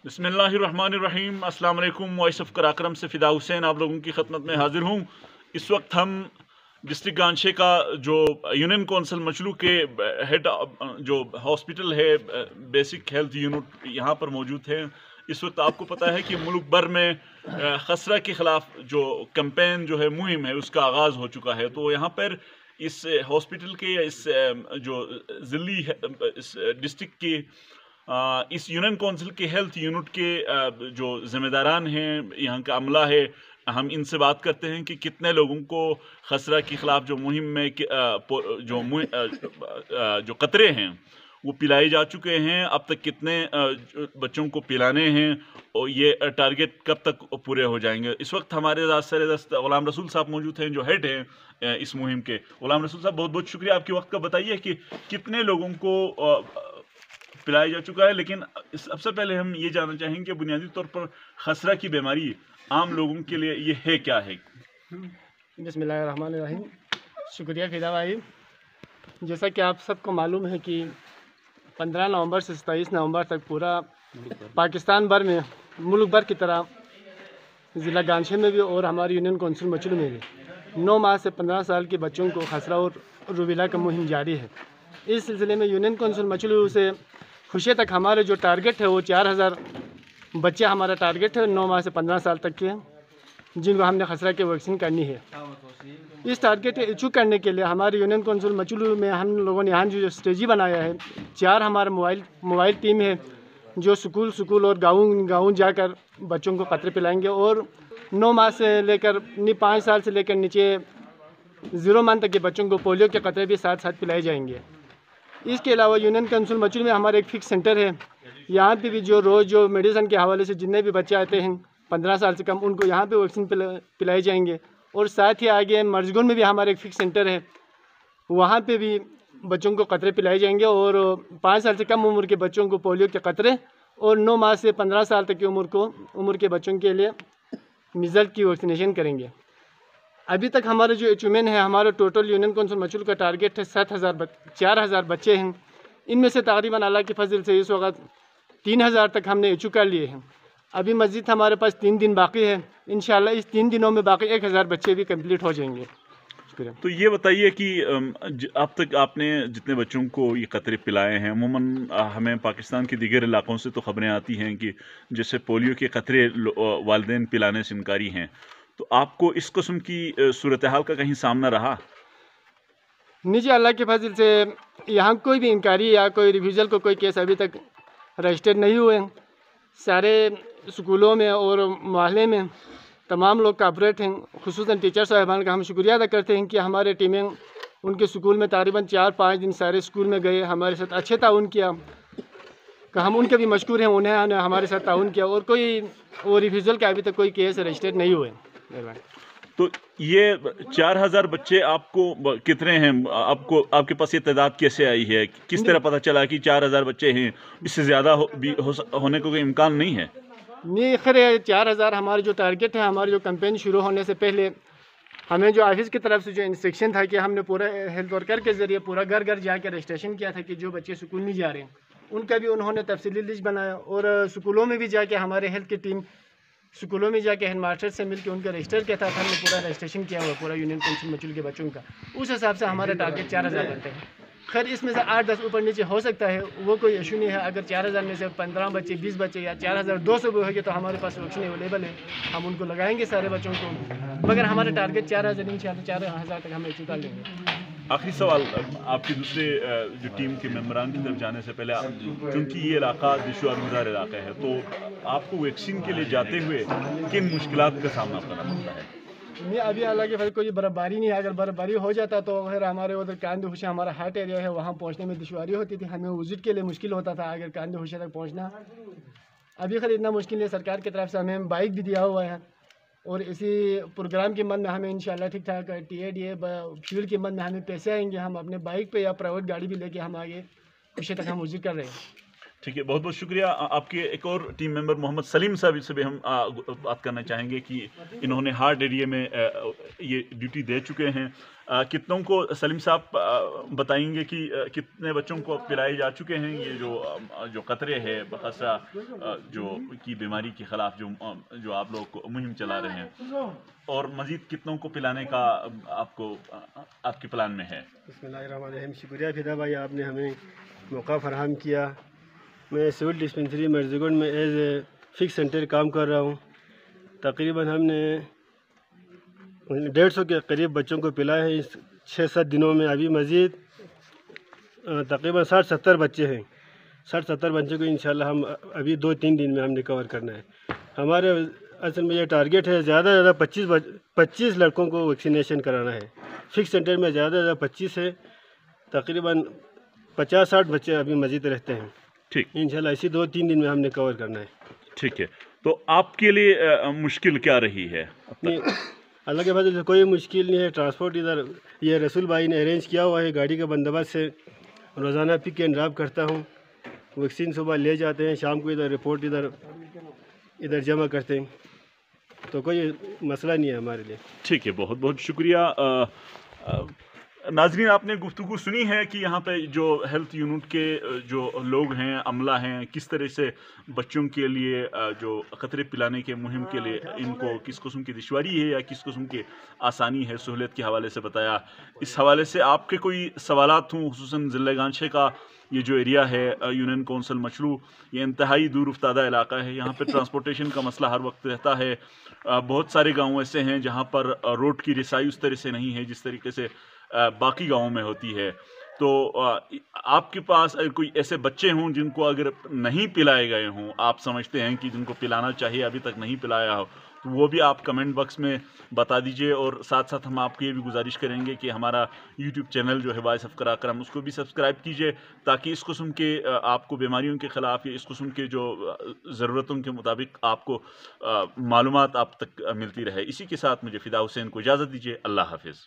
بسم اللہ الرحمن الرحیم۔ السلام علیکم۔ وائس آف کراکرم سے فدا حسین آپ لوگوں کی خدمت میں حاضر ہوں۔ اس وقت ہم ڈسٹرکٹ گانشے کا جو یونین کونسل مچلو کے ہیڈ جو ہاسپٹل ہے بیسک ہیلتھ یونٹ یہاں پر موجود ہیں۔ اس وقت آپ کو پتہ ہے کہ ملک بھر میں خسرہ کے خلاف جو کمپین جو ہے مہم ہے اس کا آغاز ہو چکا ہے، تو یہاں پر اس ہاسپٹل کے یا اس جو ضلعی اس ڈسٹرکٹ کے اس یونین کونسل کے ہیلتھ یونٹ کے جو ذمہ داران ہیں، یہاں کا عملہ ہے، ہم ان سے بات کرتے ہیں کہ کتنے لوگوں کو خسرہ کے خلاف جو مہم میں جو قطرے ہیں وہ پلائے جا چکے ہیں، اب تک کتنے بچوں کو پلانے ہیں اور یہ ٹارگٹ کب تک پورے ہو جائیں گے۔ اس وقت ہمارے سر دست غلام رسول صاحب موجود ہیں جو ہیڈ ہیں اس مہم کے۔ غلام رسول صاحب بہت بہت شکریہ آپ کے وقت کا۔ بتائیے کہ کتنے لوگوں کو پلایا جا چکا ہے، لیکن سب سے پہلے ہم یہ جاننا چاہیں گے بنیادی طور پر خسرہ کی بیماری عام لوگوں کے لیے یہ ہے کیا ہے؟ بسم اللہ الرحمن الرحیم۔ شکریہ فدا بھائی۔ جیسا کہ آپ سب کو معلوم ہے کہ 15 نومبر سے 27 نومبر تک پورا پاکستان بھر میں ملک بھر کی طرح ضلع گانشے میں بھی اور ہماری یونین کونسل مچلو میں بھی 9 ماہ سے 15 سال کے بچوں کو خسرہ اور روبیلا کا مہم جاری ہے۔ اس سلسلے میں یونین کونسل مچلو سے خوشی تک ہمارے جو ٹارگٹ ہے وہ 4000 بچے ہمارا ٹارگٹ ہے 9 ماہ سے 15 سال تک کے، جن کو ہم نے خسرہ کے ویکسین کرنی ہے۔ اس ٹارگٹ ایچو کرنے کے لیے ہماری یونین کونسل مچلو میں ہم لوگوں نے یہاں جو اسٹریٹجی بنایا ہے، 4 ہمارا موبائل ٹیم ہے جو سکول اور گاؤں جا کر بچوں کو قطرے پلائیں گے، اور 9 ماہ سے لے کر 5 سال سے لے کر نیچے 0 منتھ تک کے بچوں کو پولیو کے قطرے بھی ساتھ ساتھ پلائے جائیں گے۔ اس کے علاوہ یونین کونسل مچلو میں ہمارا ایک فکس سینٹر ہے، یہاں پہ بھی جو میڈیسن کے حوالے سے جتنے بھی بچے آتے ہیں 15 سال سے کم، ان کو یہاں پہ ویکسین پلائے جائیں گے۔ اور ساتھ ہی آگے مرزگون میں بھی ہمارا ایک فکس سینٹر ہے، وہاں پہ بھی بچوں کو قطرے پلائے جائیں گے، اور 5 سال سے کم عمر کے بچوں کو پولیو کے قطرے، اور 9 ماہ سے 15 سال تک کی عمر کے بچوں کے لیے میزل کی ویکسینیشن کریں گے۔ ابھی تک ہمارا جو اچیومنٹ ہے، ہمارا ٹوٹل یونین کونسل مچلو کا ٹارگٹ ہے 4000 بچے ہیں، ان میں سے تقریباً اللہ کے فضل سے اس وقت 3000 تک ہم نے ایچو کر لیے ہیں۔ ابھی مزید ہمارے پاس 3 دن باقی ہے، انشاءاللہ اس 3 دنوں میں باقی 1000 بچے بھی کمپلیٹ ہو جائیں گے۔ شکریہ۔ تو یہ بتائیے کہ اب تک آپ نے جتنے بچوں کو یہ قطرے پلائے ہیں، عموماً ہمیں پاکستان کے دیگر علاقوں سے تو خبریں آتی ہیں کہ جیسے پولیو کے قطرے والدین پلانے سے انکاری ہیں، تو آپ کو اس قسم کی صورتحال کا کہیں سامنا رہا؟ نیچے اللہ کے فضل سے یہاں کوئی بھی انکاری یا کوئی ریفیوزل کو کوئی کیس ابھی تک رجسٹر نہیں ہوئے۔ سارے اسکولوں میں اور محلے میں تمام لوگ کاپریٹ ہیں، خصوصاً ٹیچر صاحبان کا ہم شکریہ ادا کرتے ہیں کہ ہمارے ٹیمیں ان کے اسکول میں تقریباً 4-5 دن سارے اسکول میں گئے، ہمارے ساتھ اچھے تعاون کیا، کہ ہم ان کے بھی مشکور ہیں، انہیں ہمارے ساتھ تعاون کیا، اور کوئی ریفیوزل کا ابھی تک کوئی کیس رجسٹر نہیں ہوئے۔ تو یہ 4000 بچے آپ کو کتنے ہیں؟ آپ کے پاس یہ تعداد کیسے آئی ہے؟ کس طرح پتہ چلا کہ 4000 بچے ہیں؟ اس سے زیادہ بھی ہونے کو کوئی امکان نہیں ہے؟ نہیں خیر، 4000 ہمارا جو ٹارگٹ ہے، ہماری جو کمپین شروع ہونے سے پہلے ہمیں جو آفس کی طرف سے جو انسٹرکشن تھا کہ ہم نے پورا ہیلتھ ورکر کے ذریعے پورا گھر گھر جا کے رجسٹریشن کیا تھا کہ جو بچے اسکول نہیں جا رہے ہیں ان کا بھی انہوں نے تفصیلی لسٹ بنایا، اور اسکولوں میں بھی جا کے ہمارے ہیلتھ کی ٹیم اسکولوں میں جا کے ہیڈ ماسٹر سے مل کے ان کا رجسٹر کیا تھا، ہم نے پورا رجسٹریشن کیا ہوا پورا یونین کونسل مچلو کے بچوں کا، اس حساب سے ہمارا ٹارگٹ 4000 بنتا ہے۔ خیر اس میں سے 8-10 اوپر نیچے ہو سکتا ہے، وہ کوئی ایشو نہیں ہے۔ اگر 4000 میں سے 15 بچے 20 بچے یا 4200 بھی ہوگی تو ہمارے پاس ویکسین اویلیبل ہے، ہم ان کو لگائیں گے سارے بچوں کو، مگر ہمارا ٹارگٹ 4000 انشاءاللہ 4000 تک ہم ایچو کر لیں گے۔ آخری سوال آپ کی دوسرے جو ٹیم کے ممبران کی طرف جانے سے پہلے، چونکہ یہ علاقہ دشوار گزار علاقہ ہے، تو آپ کو ویکسین کے لیے جاتے ہوئے کن مشکلات کا سامنا کرنا پڑتا ہے؟ نہیں ابھی اللہ کے فضل کوئی برف باری نہیں ہے، اگر برف باری ہو جاتا تو پھر ہمارے ادھر کاندھ ہوشے ہمارا ہارٹ ایریا ہے، وہاں پہنچنے میں دشواری ہوتی تھی، ہمیں وزٹ کے لیے مشکل ہوتا تھا اگر کاندھ ہوشے تک پہنچنا۔ ابھی خیر اتنا مشکل ہے، سرکار کی طرف سے ہمیں بائک بھی دیا ہوا ہے، اور اسی پروگرام کی مد میں ہمیں انشاءاللہ ٹھیک ٹھاک TADA فیول کی مد میں ہمیں پیسے آئیں گے، ہم اپنے بائک پہ یا پرائیویٹ گاڑی بھی لے کے ہم آگے خوشی تک ہم وزٹ کر رہے ہیں۔ ٹھیک ہے، بہت بہت شکریہ. آپ کے ایک اور ٹیم ممبر محمد سلیم صاحب سے بھی ہم بات کرنا چاہیں گے کہ انہوں نے ہارڈ ایریا میں یہ ڈیوٹی دے چکے ہیں. کتنوں کو سلیم صاحب بتائیں گے کہ کتنے بچوں کو پلائے جا چکے ہیں یہ جو قطرے ہے بخاصہ جو کی بیماری کے خلاف جو آپ لوگ مہم چلا رہے ہیں، اور مزید کتنوں کو پلانے کا آپ کے پلان میں ہے؟ بسم اللہ الرحمن الرحیم. شکریہ فدا بھائی، آپ نے ہمیں موقع فراہم کیا. میں سول ڈسپنسری مرزگنڈ میں ایز اے فکس سینٹر کام کر رہا ہوں. تقریباً ہم نے 150 کے قریب بچوں کو پلائے ہیں اس 6-7 دنوں میں. ابھی مزید تقریباً 60-70 بچے ہیں. 60-70 بچوں کو انشاءاللہ ہم ابھی 2-3 دن میں ہم نے کور کرنا ہے. ہمارے اصل میں یہ ٹارگیٹ ہے زیادہ سے زیادہ 25 لڑکوں کو ویکسینیشن کرانا ہے. فکس سینٹر میں زیادہ سے زیادہ 25 ہے. تقریباً 50-60 بچے ابھی مزید رہتے ہیں. ٹھیک، انشاءاللہ اسی 2-3 دن میں ہم نے کور کرنا ہے. ٹھیک ہے. تو آپ کے لیے مشکل کیا رہی ہے؟ اللہ کے فضل سے کوئی مشکل نہیں ہے. ٹرانسپورٹ ادھر یہ رسول بھائی نے ارینج کیا ہوا ہے. گاڑی کا بندوبست سے روزانہ پک اینڈ ڈراپ کرتا ہوں. ویکسین صبح لے جاتے ہیں، شام کو ادھر رپورٹ ادھر جمع کرتے ہیں. تو کوئی مسئلہ نہیں ہے ہمارے لیے. ٹھیک ہے، بہت بہت شکریہ. ناظرین، آپ نے گفتگو سنی ہے کہ یہاں پہ جو ہیلتھ یونٹ کے جو لوگ ہیں، عملہ ہیں، کس طرح سے بچوں کے لیے جو قطرے پلانے کے مہم کے لیے ان کو کس قسم کی دشواری ہے یا کس قسم کی آسانی ہے سہولت کے حوالے سے بتایا. اس حوالے سے آپ کے کوئی سوالات ہوں، خصوصاً ضلع گانچے کا یہ جو ایریا ہے یونین کونسل مچلو، یہ انتہائی دور افتادہ علاقہ ہے. یہاں پہ ٹرانسپورٹیشن کا مسئلہ ہر وقت رہتا ہے. بہت سارے گاؤں ایسے ہیں جہاں پر روڈ کی رسائی اس طرح سے نہیں ہے جس طریقے سے باقی گاؤں میں ہوتی ہے. تو آپ کے پاس کوئی ایسے بچے ہوں جن کو اگر نہیں پلائے گئے ہوں، آپ سمجھتے ہیں کہ جن کو پلانا چاہیے ابھی تک نہیں پلایا ہو، تو وہ بھی آپ کمنٹ باکس میں بتا دیجئے. اور ساتھ ساتھ ہم آپ کو یہ بھی گزارش کریں گے کہ ہمارا یوٹیوب چینل جو ہے وائس آف کراکرم، اس کو بھی سبسکرائب کیجئے تاکہ اس قسم کے آپ کو بیماریوں کے خلاف یا اس قسم کے جو ضرورتوں کے مطابق آپ کو معلومات آپ تک ملتی رہے. اسی کے ساتھ مجھے فدا حسین کو اجازت دیجئے. اللہ حافظ.